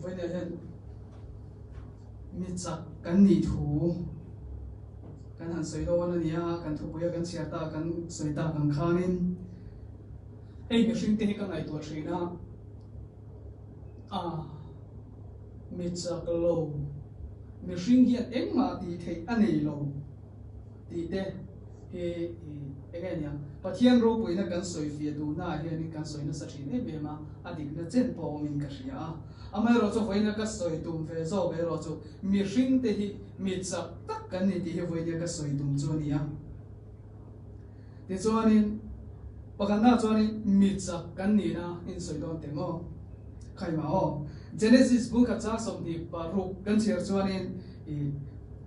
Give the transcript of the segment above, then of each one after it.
với này hiện mít chặt cắn nỉ thú cắn hẳn sợi đô nó nia cắn thú bùi cắn xia ta cắn sợi ta cắn khanin ấy mình sinh tế cái ngày tuổi sinh na mít chặt lâu mình sinh hiện em mà thì thấy anh ấy lâu thì thế he cái nhá bắt hiện rồi bùi nó cắn sợi phía đu na hiện cắn sợi nó sát sinh ấy bề mà adik nó chân bỏ mình cái gì amai ro chu voina ka soi tum ve zo ve ro chu mi hring te hi mi chak tak kan ni ti hi voina ka soi tum chu nia ti chuanin pakana chuanin mi chak kan ni na in soi don te mo khai ma ho Genesis book ka cha som ni paruk kan cher chuanin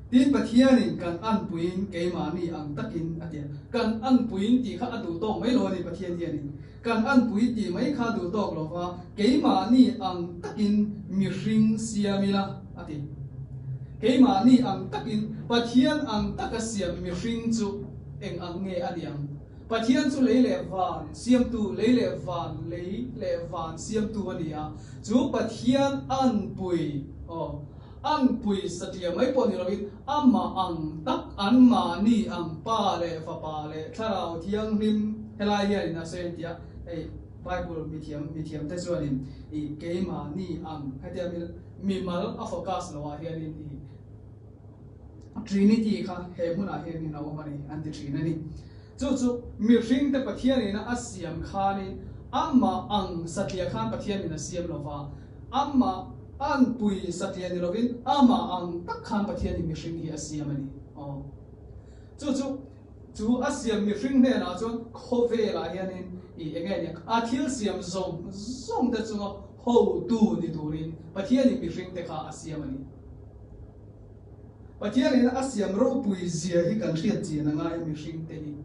tin pathianin kan an puin keima ni ang takin atia kan an puin ti kha adu to mai lo ni pathian ti ani kan an pui ti mai kha du tok lo wa keima ni ang takin mi hring siamila ati keima ni ang takin pathian ang takasiam mi hring chu eng ang nge adiang pathian chu leile van siam tu leile van siam tu ania chu pathian an pui an pui satia mai pon ni lovin amma ang tak an ma ni ang pa le fa pa le tharau thiang rim helai hian na sen tia ei Bible mithiam te chuanin I keima ni ang hatia mi mal a focus lo hian in Trinity kha he huna hian in aw mani anti trinity chu mi hring te pathian in a siam khanin amma ang satia khan pathian in a siam lova amma an pui satya ni lovin ama ang takhan pathian mi hring hi asiam ani chu asiam mi hring ne na chon khove la hianin I again a thil siam zong ta chunga ho tu ni turin pathian mi hring te kha asiam ani pathian in asiam ro pui zia hi kan riat chi na nga mi hring te hi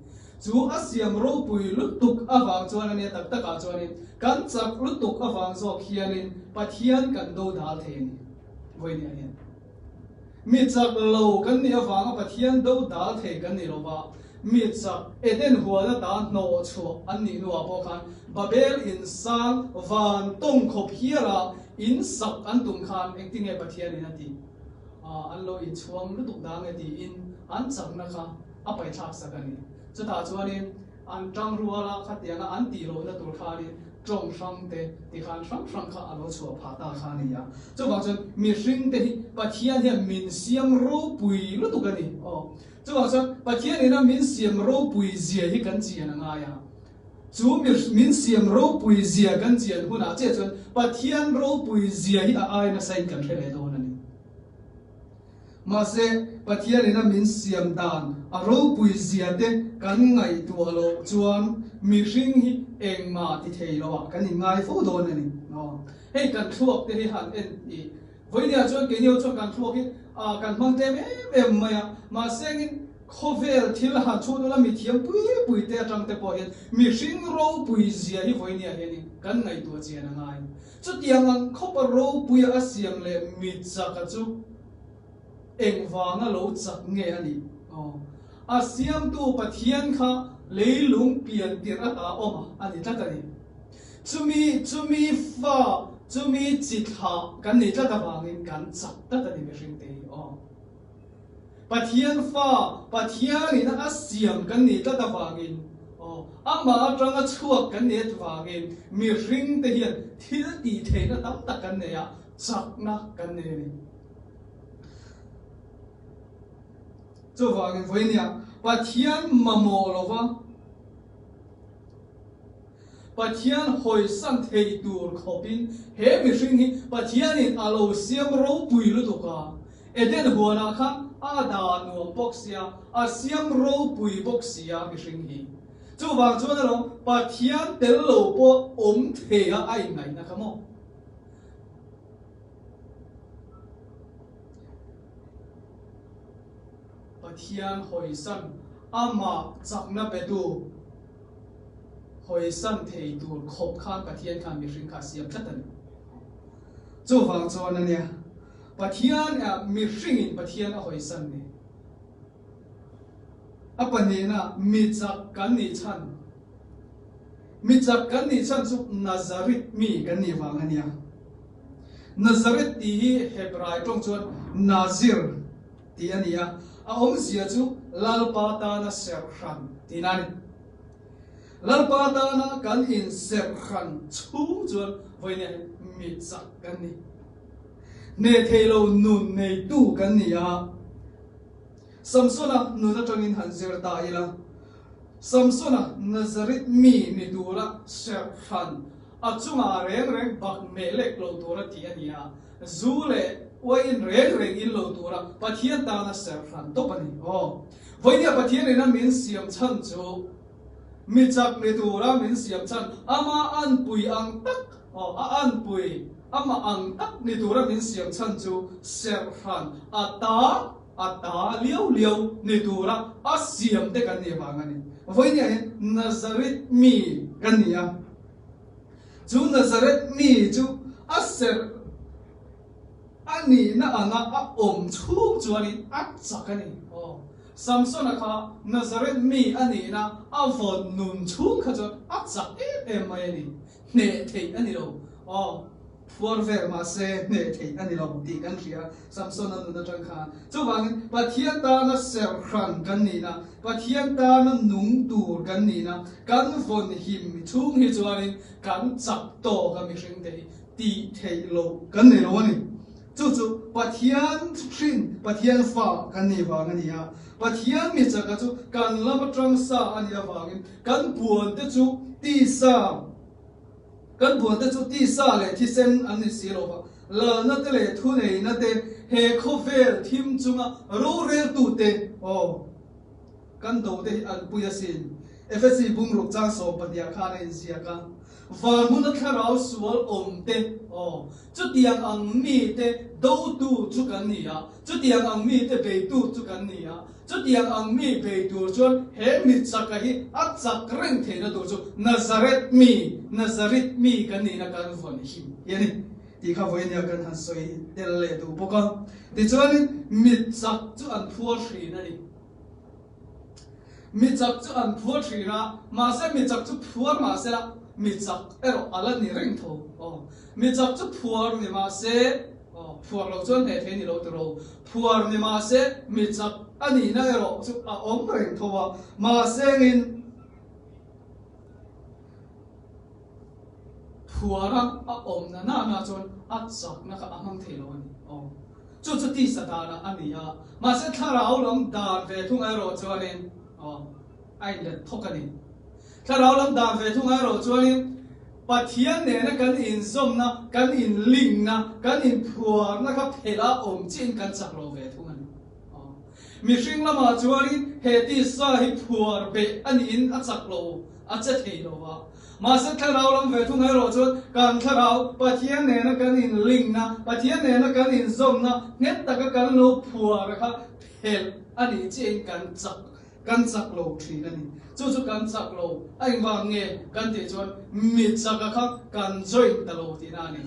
chu asiam ro pui lutuk awang chuan ani tak taka chuanin kan chak lutuk awang zo khianin pathian kan do dal thein voi ni anian mi chak lo kan ni awang pathian do dal the kan ni rowa mi chak eden huana ta no chu an ni nuwa po khan babel in sang van tong khop hiara in sak an tum khan acting e pathian in ati an lo in chuang lutuk dang e ti in an chak na kha apai thak sakani chuta chuanin an tang ruala khatianga an ti ro na tur khani trong sang te ti khan sang kha alo chu phata khani ya chu ba chon mi hring te hi pathian he min siam ro pui lu tu gani chu ba chon pathian ina min siam ro pui zia hi kan chi na nga ya chu min siam ro pui zia kan chi an huna che chon pathian ro pui zia hi a ai na sai kan thele do na ni ma se pathian ina min siam dan a ro pui zia te kan ngai tu lo chuan mi hring hi eng ma ti thei lo kan ni ngai fo don ani hei kan thuak te hi han en I voinia chuan ke neu chuan kan thuak hi kan mang te em maya ma sengin khovel thil han chu do la mi thiam pui te atang te po hian mi hring ro pui zia hi voinia hian kan ngai tu chi na ngai chu tiang ang khopa ro pui a siam le mi chaka chu eng wanga lo chak nge ani a siam tu pathian kha leilung pian tir ata oma ani takani chumi fa chumi chitha kan ni tata wangin kan chak tata ni hring te pathian fa pathian in a siam kan ni tata wangin ama atanga chuak kan ni wangin mi hring te hian thil ti theina tam tak kan ne ya chak na kan ne ni chu wangin voinia pathian mamo lova pathian hoi san thei tur khopin he mi hring hi pathian in alo siam ro pui lu tu ka eden huana khan ada nuam boxia a siam ro pui boxia mi hring hi chu wang chuan lo pathian tel lo po om the a ai ngai na khamo pathian hoi san ama chakna petu hoi san thei tur khop khan pathian khan mi hring kha siam thatan chu wang chuan ania pathian mi hring in pathian a hoi san ni apanena mi chak kan ni chan chu Nazareth mi kan ni wang ania Nazareth ti hi Hebrai trong chuan Nazir ti ania a ong zia chu lalpa ta na serkhan ti nani lalpa ta na kan in serkhan chu chuan voine mi chak kan ni ne thelo nun nei tu kan ni a Samsona nuna tangin hanzir ta ila Samsona Nazareth mi ni dura serkhan achunga reng bak melek lo tura ti ania zule wain reng in lo tura pathian ta na serkhan to pani voinia pathian ina min siam chan chu mi chak ni tura min siam chan ama an pui ang tak an pui ama ang tak ni tura min siam chan chu serkhan ata liu ni tura asiam te kan ni bangani voinia Nazareth mi kan nia chu Nazareth mi chu aser ani na anga a chu chuani a chakani Samson kha Nazareth mi ani na a von nun chu kha chu a chak mai ni ne thei ani lo for ver ma se ne thei ani lo ti kan khia Samson anu na tang kha chu wang pathian ta na ser khan kan ni na pathian ta na nung tur kan ni na kan von him chung hi chuani kan chak to ka mi hring te ti thei lo kan ni lo ni chu pathian hring pathian fa kan ni wa ngani ya pathian mi chaka chu kan lam tang sa ani awangin kan buan te chu ti sa kan buan te chu ti sa le thi sen an ni si lo ba la na te le thu nei na te he kho vel thim chunga ro re tu te kan do te an puya sin FSC bung ruk chang so patia kha ne sia ka van mun at kharau sual te chu tiang ang mi te do tu chu kan ni a chu tiang ang mi te be tu chu kan ni a chu tiang ang mi be tu chuan he mi chaka hi a chak reng the na tu chu Nazareth mi kan ni na kan von him yani ti kha voi nia kan han soi tel le tu poka ti chuan mi chak chu an phuar thri na ni mi chak chu an phuar thri na ma se mi chak chu phuar ma se la mi chak ero ala ni reng tho mi chak chu phuar ni ma se phuar lo chuan he the ni lo tro phuar ni ma se mi chak ani na ero chu a om reng tho wa ma se in phuara a om na chuan a chak na ka amang the lo ni chu ti sa da na ani ya ma se thara aulam dan ve thung ero chuan in ai le thokani thara aulam dan ve thung ero chuan in pathian ne na kan in zom na kan in ling na kan in phuar na ka phela om chin kan chak lo ve thung ani mi hring lama chuan in he ti sa hi phuar be ani in a chak lo a che thei lo wa ma se tharau lam ve thung ero chuan kan tharau pathian ne na kan in ling na pathian ne na kan in zom na net ta ka kan lo phuar kha phel ani chin kan chak lo thri na ni chu kan chak lo ai wa nge kan ti chuan mi chaka kha kan join ta lo ti na ni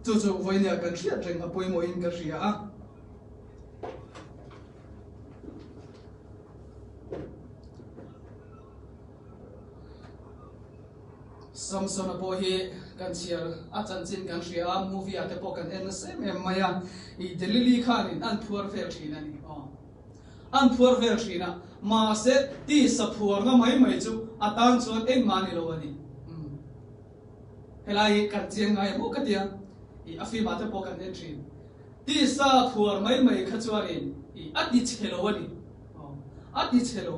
chu voinia kan thriat reng a poimo in ka ria a Samson apo hi kan chiar a chan chin kan ria movie ate po kan en sem em maya I delili khanin an phuar fel thina ni an phuar fel thina ma se ti sa phuar na mai chu atan chuan eng mani lo ani helai kan chiang ngai mo ka tia I afi ma te po kan en thin ti sa phuar mai kha chuarin I ati chelo ani ati chelo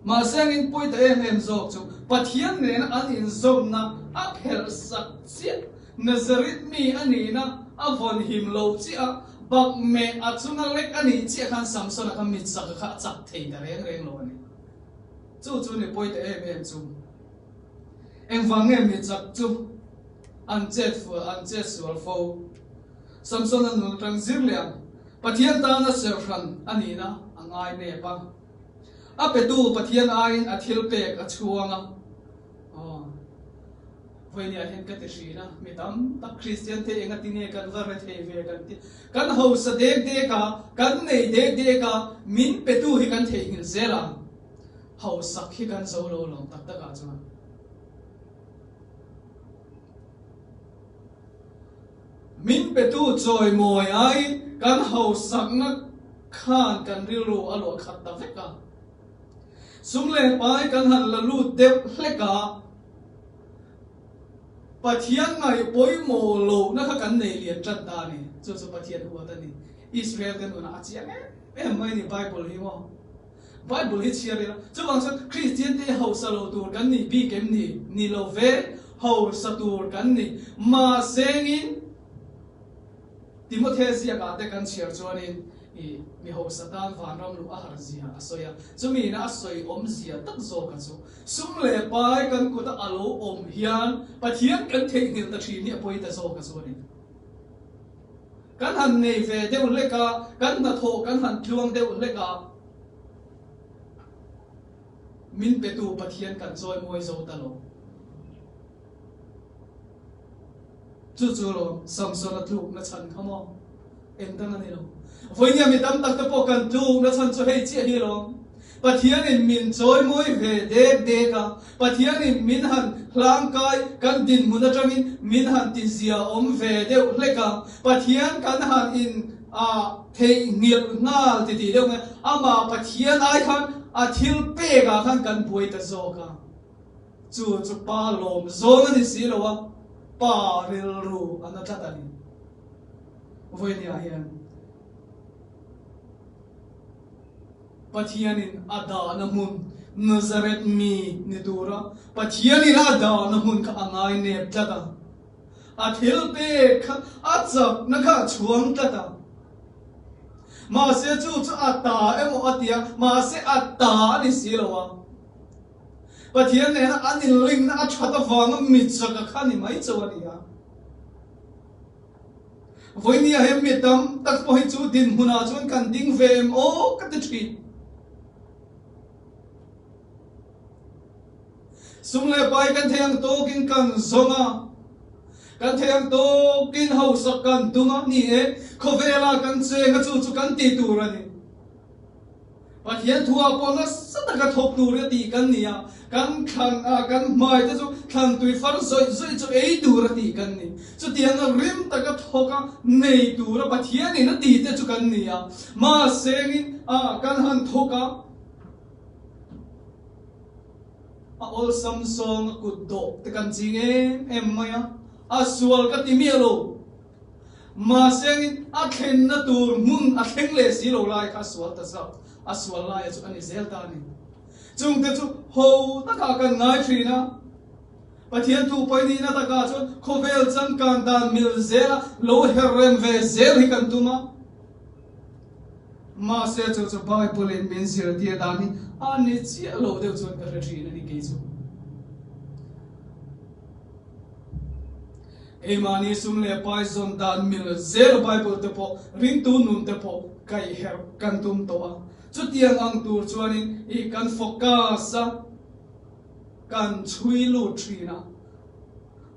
ma sengin poi ta em zok chu pathian ne na an in zom na a phel sak chi Nazareth mi ani na a von him lo chi a bak me a chunga lek ani chi khan Samson kha mi chak kha chak thei da reng lo ani chu ni poi ta em chu em wang em mi chak chu an jet sual fo Samson an nu tang zir liam pathian ta na serfan ani na angai ne pa a pe tu pathian ain a thil pek a chuanga voinia hen ka te shina mi tam ta Christian te enga tine kan var the ve kan ti kan ho sa de ka kan nei de ka min pe tu hi kan the ngin zela ho sak hi kan zo lo tak ka chuan pe tu choi moi ai kan ho sak na khan kan rilu alo khat ta veka sumle pai kan han la lu dep hleka pathian ngai poi mo lo na kha kan nei lian chat ta ni chu pathian huwa ta ni Israel kan una achiang mai ni Bible hi mo Bible hi chia la chu bang sa Christian te ho sa lo tur kan ni bi kem ni lo ve ho sa tur kan ni ma sengin Timothy sia ka te kan share chuanin mi ho satan van ram lu a har zia asoya chumi na asoi om zia tak zo ka chu sum le pai kan ku ta alo om hian pathian kan thei nil ta thi ni apoi ta zo ka chu ni kan han nei ve de un le ka kan na tho kan han thuang de un le ka min pe tu pathian kan zoi moi zo ta lo chu lo samson na thu na chan khamo em ta na ni lo với nhà mình tâm tắc tập cần tu nó thành cho hay chia đi rồi, bắt hiền nên mình chơi môi về đẹp cả, bắt hiền nên mình hẳn lang cái cần tin muốn cho mình hẳn tin gì về đẹp lấy cả, bắt hiền cần hẳn in thấy nghiệp ngã thì đâu nghe, mà bắt hiền ai khăn thiếu bê cả khăn cần bồi ta zo cả, chú ba lom zo nó đi xí rồi, ba ril ru anh ta ta đi, với nhà hiền Pathianin ada namun Nazareth mi nidura Pathianin ada namun ka angai nep tata athil pe atzap nakha chuang tata ma se chu ata emo atia ma se ata ni silowa Pathian ne na anin ling na chata wang mi chaka khani mai chawania voinia hem mitam tak po hi chu din huna chun kan ding vem o ka ti sumle pai kan theng to kin kan zonga kan theng to kin ho sak kan tunga ni e khovela kan che nga chu kan ti tu ra ni pathian thua po na sata ka thok tu re ti kan nia kan khan kan mai te chu khan tui far zoi chu ei tu ra ti kan ni chu tiang rim ta ka thoka nei tu ra pathian ni na ti te chu kan nia ma sengin kan han thoka all samsong kuddo te kan jinge em maya aswal ka timielo ma seng a khen na tur mun a kheng le si lo lai kha swal ta sa aswal lai chu ani zel ta ni chung te chu ho ta ka kan ngai thina pathian tu pai ni na ta ka chu khovel cham kan dan mil zela lo herrem ve zel hi kan tuma ma se chu Bible in min sir ti da ni ani chi lo de chu ka thri ni ke chu emani sumle pai zon dan mil zel Bible te po ring tu nun te po kai her kan tum to a chu tiang ang tur chuanin I kan focus kan chui lu thina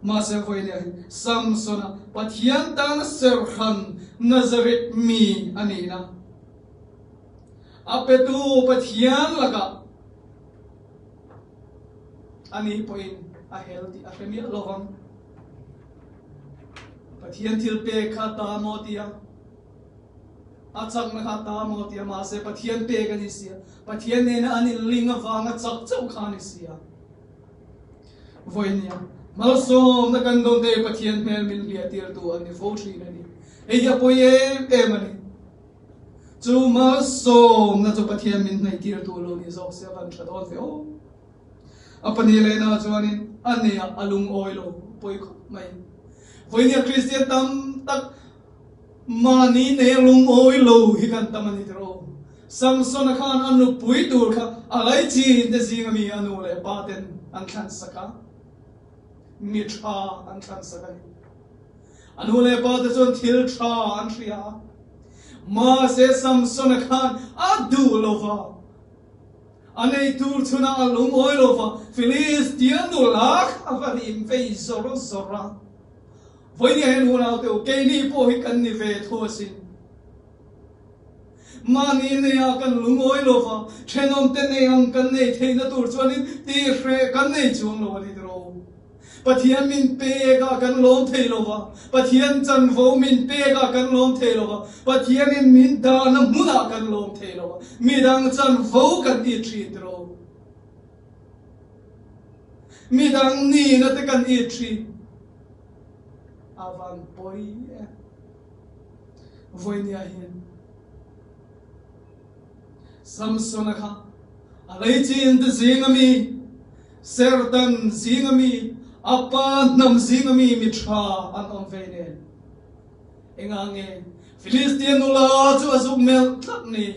ma se voi ne samsona pathian tan serhan Nazareth mi anina apetu pathian laga ani point a healthy a family lovang pathian thil pe kha ta motia achak na kha ta motia ma se pathian pe ka ni sia pathian ne na ani linga wanga chak chau kha ni sia voinia malsom na kan don de pathian mel min lia tir tu ani fo thri na ni e ya poye emani chu malsom na chu pathian min nei tir tu lo ni zo se van thad on fe o apani le na chuanin ania alung oilo poi kho mai voinia Christian tam tak mani ne lung oilo hi kan tamani tro samson khan anu pui tur kha alai chi de singa mi anu le paten an khan saka mitra an khan saka anu le paten chon thil tha an thria ma se samson khan adu lova anei tur chuna alung oilova Philistian no lak avarim fe zoro zora voinia hen huna te ke ni po hi kan ni ve thosin mani ne ya kan lungoi lova thenom te ne ang kan nei theina tur chuanin ti hre kan nei chung lo ni ro Pathian min pe ka kan lom thei lova Pathian chan vo min pe ka kan lom thei lova Pathian in min da na muna kan lom thei lova midang chan vo kan I thi tro midang ni na te kan I thi avan poi voinia hian Samson kha alai chin te zingami sertan zingami apa nam zingami mitra an om vene engange Philistine ula chu azuk mel thak ni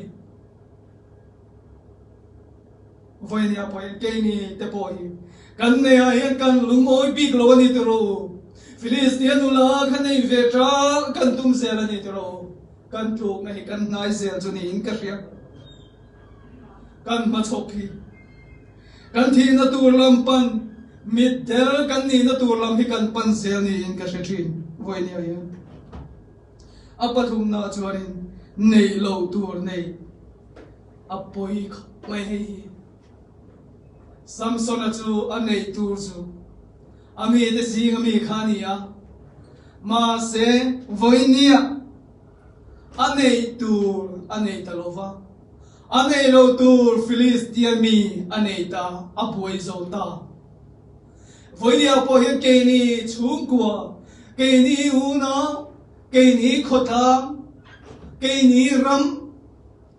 voinia poi ke ni te poi kan ne a hian kan lungoi big lo ni tro Philistine ula khanei ve tra kan tum sel ni tro kan tu ngai kan nai sel chu ni in ka ria kan ma chokhi kan thi na tur lampan mid del kan ni na tur lam hi kan pan sel ni in ka thin voinia hian apathum na chuarin nei lo tur nei apoi mai hei Samson chu anei tur chu ami te sing ami khania ma se voinia anei tur anei talova anei lo tur Philistia mi anei ta apoi zo ta voinia po hian ke ni chung kwa ke ni una ke ni khota ke ni ram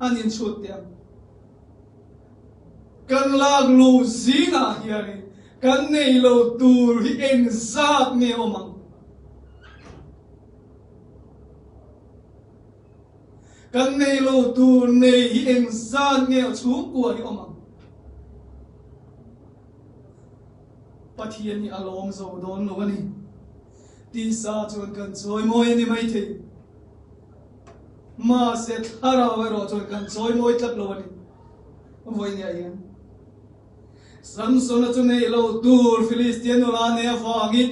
anin chutia kan lag lu zina hiari kan nei lo tur hi eng zat me omang kan nei lo tur nei hi eng zat me chung kwa hi omang pathian ni alom zo don lo ani ti sa chon kan choi moi ni mai the ma se thara wa ro chon kan choi moi tlat lo ani voinia hian Samson chu nei lo tur Philistine la ne fangin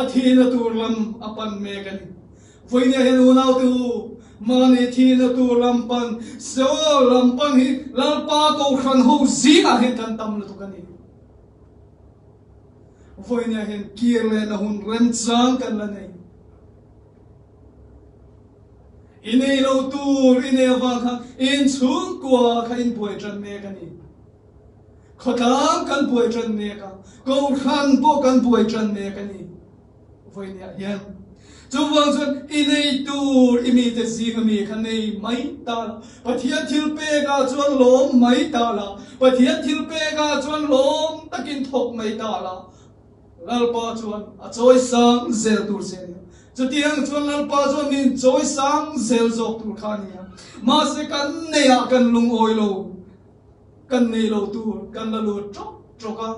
athina tur lam apan me kan voinia hian unau tu mane thina tur lam pan so lam pan hi lalpa ko khan ho zina he kan tam lu kan ni voinia hian kirle na hun rem chang kan la nei inei lo tur inei wa kha in chung kwa kha in poi tran me ka ni khotam kan poi tran me ka ko khan po kan poi tran me ka ni voinia hian chu wang chun inei tur imi te si mi kha nei mai ta pathian thil pe ka chuan lom mai ta la pathian thil pe ka chuan lom takin thok mai ta la lalpa chuan a choi sang zel tur se chu tiang chuan lalpa chuan min choi sang zel zok tur khania ma se kan neya kan lung oi lo kan nei lo tur kan la lu chok choka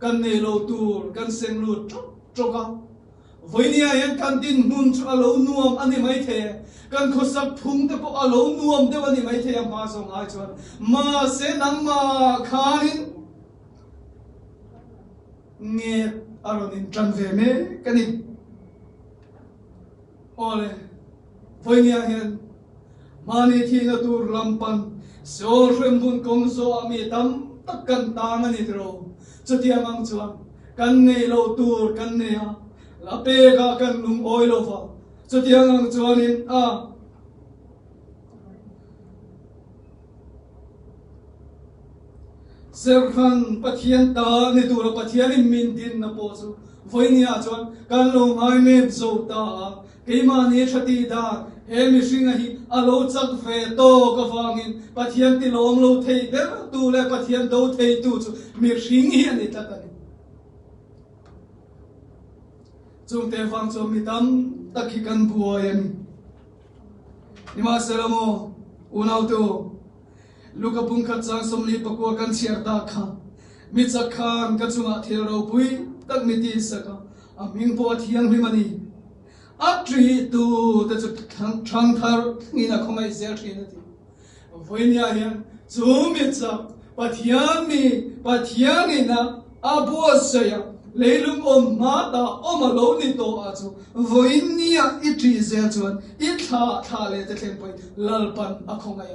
kan nei lo tur kan sem lu chok choka voinia hian kan tin mun chu alo nuam ani mai the kan khosak phung te po alo nuam de ani mai the ma so ngai chuan ma se nang ma khanin nge aronin tran ve me kani ole voinia hian mani thina tur lampan so rembun kong so ami tam takkan tang ani tro chutia mang chuan kan nei lo tur kan nei a la pe ga kan lung oi lo fa chutia mang chuan in a serkhan pathian ta ni tur pathian min din na po chu voinia chuan kan lo ngai me zo ta keima ni thati da he mi singa hi alo chak ve to ka wangin pathian ti long lo thei ber tu le pathian do thei tu chu mi ring hi ani ta kan chung te wang chu mi tam takhi kan buai ani ni ma selamo unau tu luka pung khat chang somli pakwa kan chiar ta kha mi chakhan ka chunga thil ro pui tak mi ti saka aming po thiang hlimani atri tu te chu thang thar ngina khomai zel thina ti voinia hian chu mi cha pathian ina abo saya leilung om ma ta om lo ni to a chu voinia itri zel chuan I tha le te thleng poi lalpan a khongai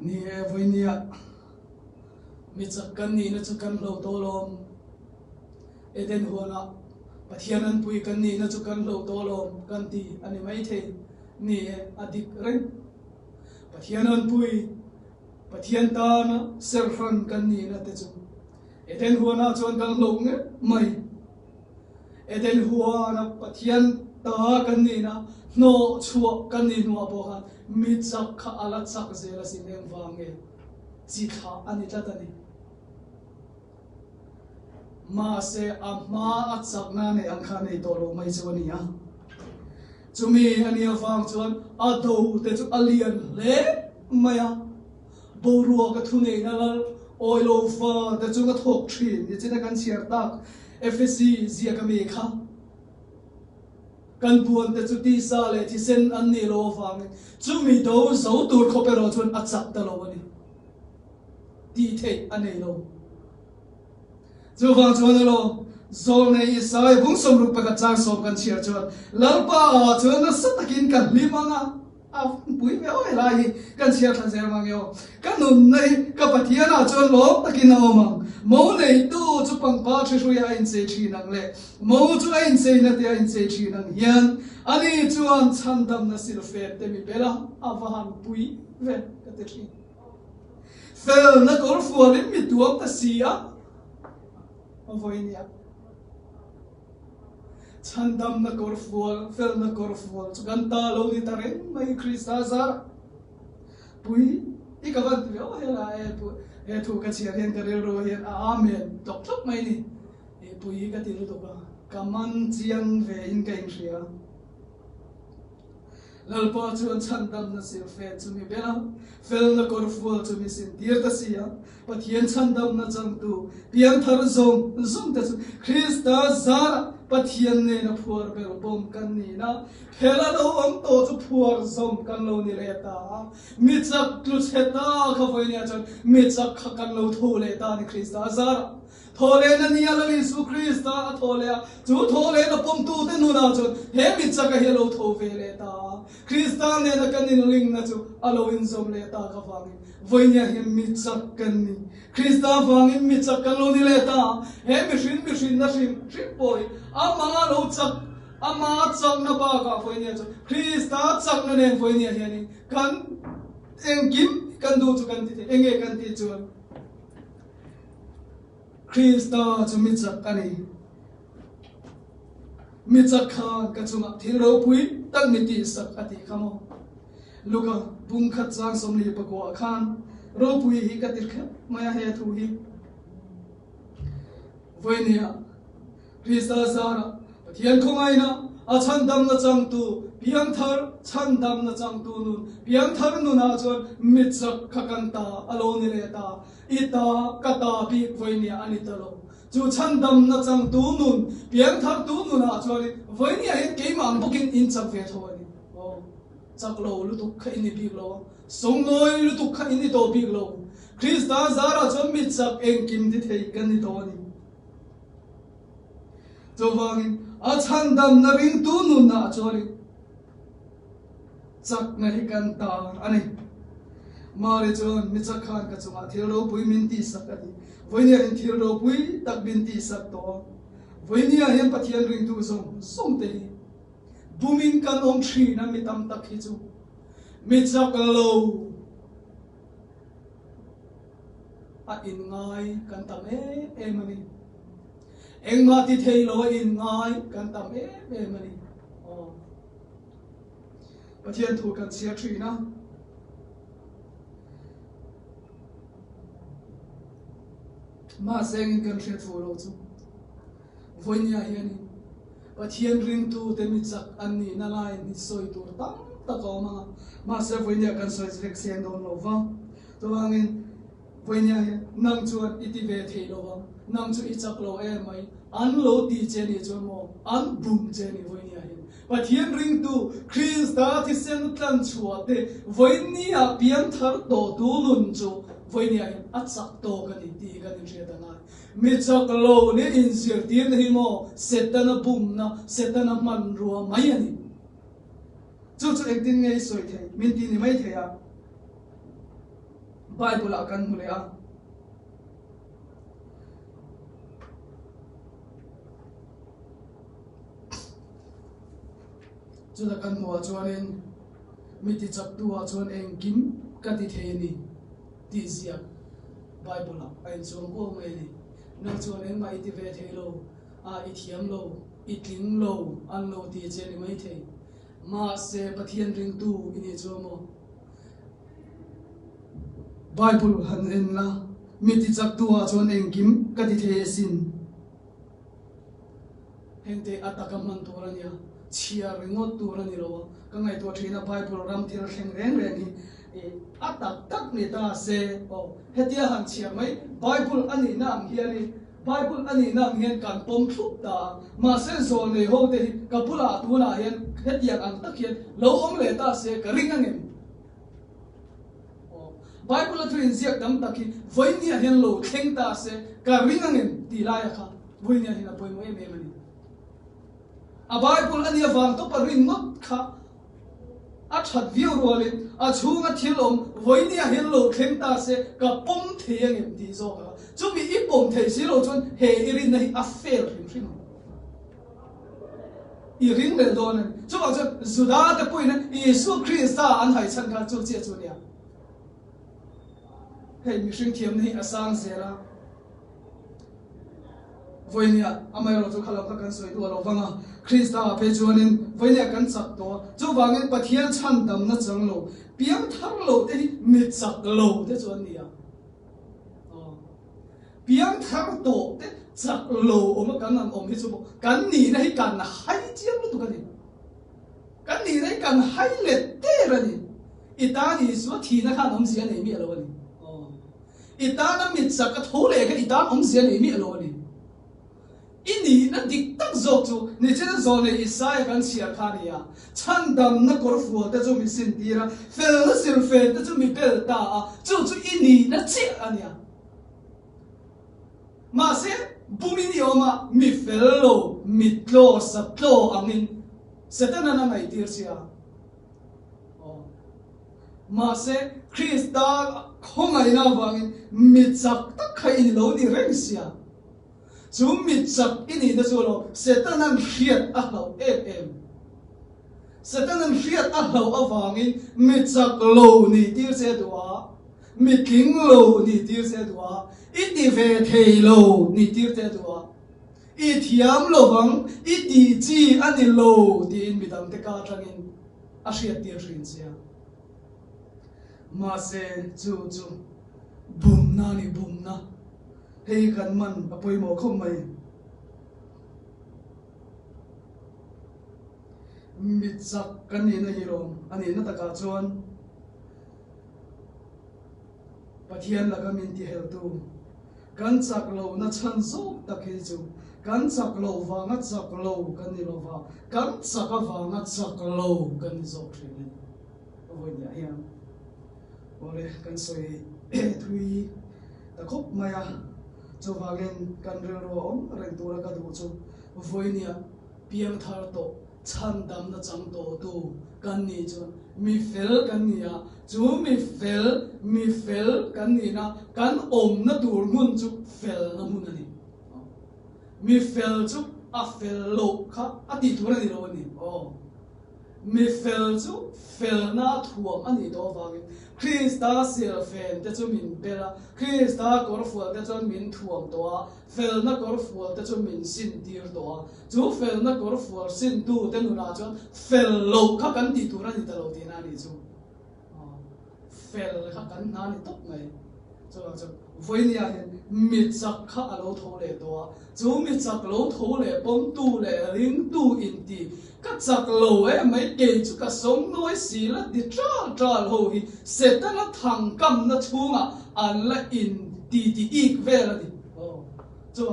ni voi nia mi chak kan ni na chu kan lo to lom eden huana pathian an pui kan ni na chu kan lo to lom kan ti ani mai the ni adik ren pathian an pui pathian ta na serhan kan ni na te chu eden huana chuan kan lo nge mai eden huana pathian ta kan ni na no chuak kan ni nuwa bo han mi chak kha ala chak zela sin em wange chi kha ani tatani ma se amma achak na ne ang kha nei to lo mai chuani a chumi ani awang chuan ado te chu alian le maya boruwa ka thunei na oil over te chu ka thok thin ni china kan chiar tak FSC zia ka me kha kan buan te chu ti sa le ti sen an ni lo wang chumi do zo tur khopero chuan achak ta lo ani ti the anei lo chu wang chuan lo zol nei isai bung som ru pa ka chang som kan chiar chuan lalpa a chuan na satakin kan limanga a pui me oi lai kan chiar than zer mang yo kan nun nei ka pathiana chuan lo takin a omang mo nei tu chu pang pa thri ru ya in se thi nang le mo chu in se na te in se thi nang hian ani chuan chandam na sil fet te mi bela awahan pui ve ka te thi fel na kor fualin mi tuam ta sia avoinia chandam na korfual fel na korfual chuganta lo ni tare mai Krista zar pui ikavan tu yo hela e thu ka chiar hen ka ro hen amen tok tok mai ni e pui ka ti ru to ka kaman chiang ve in ka in ria lalpa chuan chandam na sil fe chu mi bela fel na korfual chu mi sin tir ta sia pathian chandam na chang tu piang thar zong ta Krista zar pathian ne na phuar bel bom kan ni na phela lo am to chu phuar zom kan lo ni le ta mi chak tu cheta kha voi nia chan mi chak kha kan lo tho le ta ni Krista zar thole na ni ala li su Krista thole chu thole na pom tu te nu na chu he mi chak he lo tho ve le ta Krista ne na kan ni ling na chu alo in zom le ta kha wangi voi nia he mi chak kan ni Krista wangi mi chak kan lo ni le ta he mi shin na shin boy ama lo chak ama chak na ba ka voi nia chu Krista chak na ne voi nia he ni kan engkim kan du chu kan ti enge kan ti chu Krista chu mi chak ani mi chak khan ka chunga thil ro pui tak mi ti sak ati khamo luka bung khat chang som li pa ko khan ro pui hi ka tir kha maya he thu hi voinia Krista zara pathian khongai na a chandam na chang tu piang thar chandam na chang tu nun piang thar nu na chon mi chak khakanta alo ni le ta ita kata bi voinia ani talo chu chandam na chang tu nun piang thar tu nu na chon voinia he ke mang bukin in chak ve thawani o chak lo lu tu kha ini bi lo song noi lu tu kha ini to bi lo Krista zara chon mi chak eng kim di thei kan ni to ni Jovangin a chandam na ring tu nun na chori chak na hi kan ta ani mari chon mi chak khan ka chunga thil ro pui min ti sak ati voinia in thil ro pui tak bin ti sak to voinia hian pathian ring tu som te hi bumin kan om thri na mi tam tak hi chu mi chak lo a in ngai kan tam e mani eng ma ti thei lo in ngai kan tam e mani o pathian thu kan sia thri na ma seng kan thre thu lo chu voinia hian pathian ring tu te mi chak an ni na lai ni soi tur tam ta ko ma se voinia kan soi rek siang don lo wa to wangin voinia nang chuan iti ve thei lo wa nang chu I chak lo e mai an lo ti che ni chu mo an bum che ni voinia hi pathian ring tu Krista ti sen tlan chua te voinia pian thar to tu lun chu voinia hi a chak to ka ni ti ka ni re da na mi chak lo ni in sir tin hi mo setana bum na setana man ruwa mai ani chu chu ek din ngai soi thei min ti ni mai thei a Bible akan mulai chúng ta cần mua cho nên mình thì chấp tua cho nên kim cái thì thế này thì gì Bible anh xuống cô mày đi nó cho nên mày thì về thế lâu ít hiếm lâu ít lính lâu ăn lâu thì trên mấy thế mà sẽ bắt hiện riêng tu ini cho mo Bible han en la mình thì chấp tua cho nên kim cái thì thế xin hiện tại atakaman tu ra nia chia ringot tu ra nilo cái ngày tu thina Bible ram thil khen reng reng ni atak tak ni ta se hetia han chia mai Bible ani nam hian ni Bible ani nam hian kan pom thup ta ma sen zol nei ho te kapula tu na hian hetia ang tak hian lo om le ta se ka ring angem Bible thrin ziak dam taki voinia hian lo thleng ta se ka ring angem ti lai kha voinia hian apoi mo em ani a Bible ani awang to parin not kha a that view rolin a chunga thilom voinia hin lo thleng ta se ka pom thiang em ti zo ka chumi I pom thei si lo chon he irin nei a fail rim irin le don chu ba chu zuda te poina Yesu Christa an hai chan kha chu che chu nia hei mi hring thiam nei asang zera voinia amai ro chu khalam kan soi tu lo wanga Christa pe chuanin voinia kan chak to chu wangin pathian chan dam na chang lo piam thar lo te mi chak lo te chuan nia piam thar to te chak lo oma kan an om hi chu kan ni nei kan hai chiam lu tu kan ni nei kan hai le te ra ni itani su thi na khan om sia nei mi lo ni itana mi chak ka tho le ka itan om sia nei mi lo ni ini na dik tak zok chu ni chen zol le Isaiah kan sia khania chan dam na kor fu ta chu mi sin tira fel sil fe ta chu mi bel ta chu ini na che ania ma se bumini oma mi fello mi tlo saplo angin setana na ngai tir sia ma se Christa khongai na wangin mi chak tak khai ni lo ni reng sia chu mi chak ini na chu lo setanan hiat a lo em setanan hiat a lo awangin mi chak lo ni tir se duwa mi king lo ni tir se duwa iti ve thei lo ni tir te duwa I thiam lo wang iti chi ani lo tin midam te ka tangin a hriat tir rin sia ma se chu bum na hei kan man apoi mo khom mai mi chak kan ni na hirom ani na taka chuan pathian laga min ti hel tu kan chak lo na chan zo tak he chu kan chak lo wa nga chak lo kan ni lo wa kan chak wa nga chak lo kan ni zo thrin oi ya ya ole kan soi thui ta khop maya chu wagen kan re ro om reng tu ra ka du chu voinia piam thar to chan dam na chang to tu kan ni chu mi fel kan ni ya chu mi fel kan ni na kan om na tur mun chu fel na mun ani mi fel chu a fel lo kha a ti tu ra ni ro ni mi fel chu fel na thuam ani do wangin Christa sil fen te chu min bela Christa kor fual te chu min thuam to fel na kor fual te chu min sin tir to chu fel na kor fual sin tu te nu na chu fel lo kha kan ti tu ra ni ta lo ti na ni chu fel kha kan na ni tok mai chu voinia mi chak kha alo tho le to chu mi chak lo tho le pom tu le ring tu in ti ka chak lo mai ke chu ka som noi si la di tra ho hi setana thang kam na chunga an la in ti ik vela di chu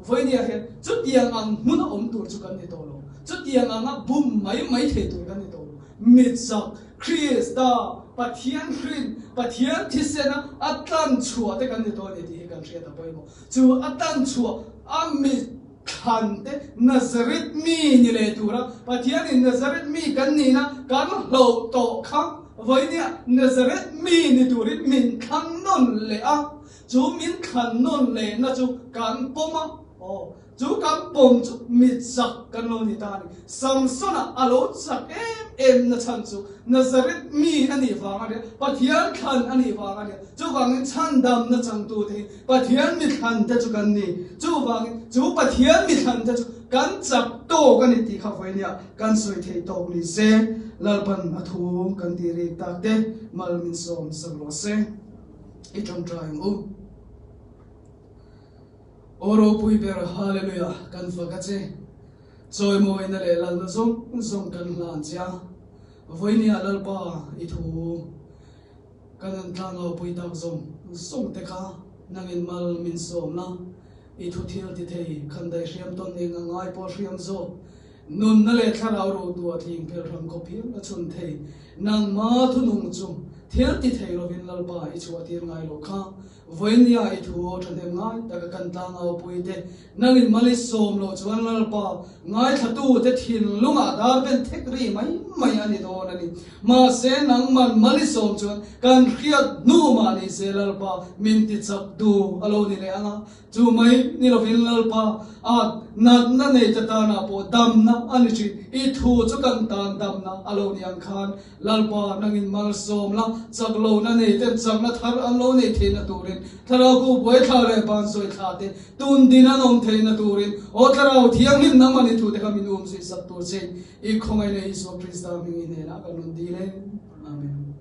voinia he chu tiang ang mun om tur chu kan ni to lo chu tiang ang bum mai the tu kan ni to mi chak Christa pathian hrin pathian thisena atan chua te kan ni to ni ti kan hria ta pai mo chu atan chua ami khante Nazareth mi ni le tura pathian in Nazareth mi kan ni na kan lo to khang với nia Nazareth mi ni turit min khăn non lệ a chú min khăn non lệ na chú can poma chú can pom chú mit sak kan non ni ta ni Samsona alo sak em na chan chú Nazareth mi ani wanga de pathian khan ani wanga de chú wang chan dam na chang tu the pathian mi khan ta chú kan ni chú wang chú pathian mi khan ta chú kan chak to kan ni ti kha voi nia kan soi thei to ni se lalpan athu kan ti ri tak te mal min som saglo se I trong trying oro pui ber hallelujah kan fakache choi mo ina le lal na zong kan lan cha voini alal pa I thu kan an tlang pui tak zong te kha nangin mal min som na I thu thil ti thei khan dai hriam ton eng ngai po hriam zo nun na le tharau ro tu athing pel ram ko phil a chun thei nang ma thu nung chu thil ti thei lo vin lal pa I chu atir ngai lo kha voinia I thu than hem ngai ta kan tlang au pui te nangin mali som lo chuan lal pa ngai thatu te thin lunga dar ben thek ri mai ani do na ni ma se nang man mali som chuan kan khiat nu ma ni se lal pa min ti chap du alo ni le anga chu mai ni lo vin lal pa a nat na nei ta ta na po dam na ani chi I thu chu kan tan dam na alo ni ang khan lal pa nangin mal som la chak lo na nei te chak na thar an lo nei the na turin thara ku boi tha le ban soi tha te tun din an om the na turin o thara thiang hin na mani thu te kha min um si sat tur che I khongai le Isu Christ da mi ne na kan di le amen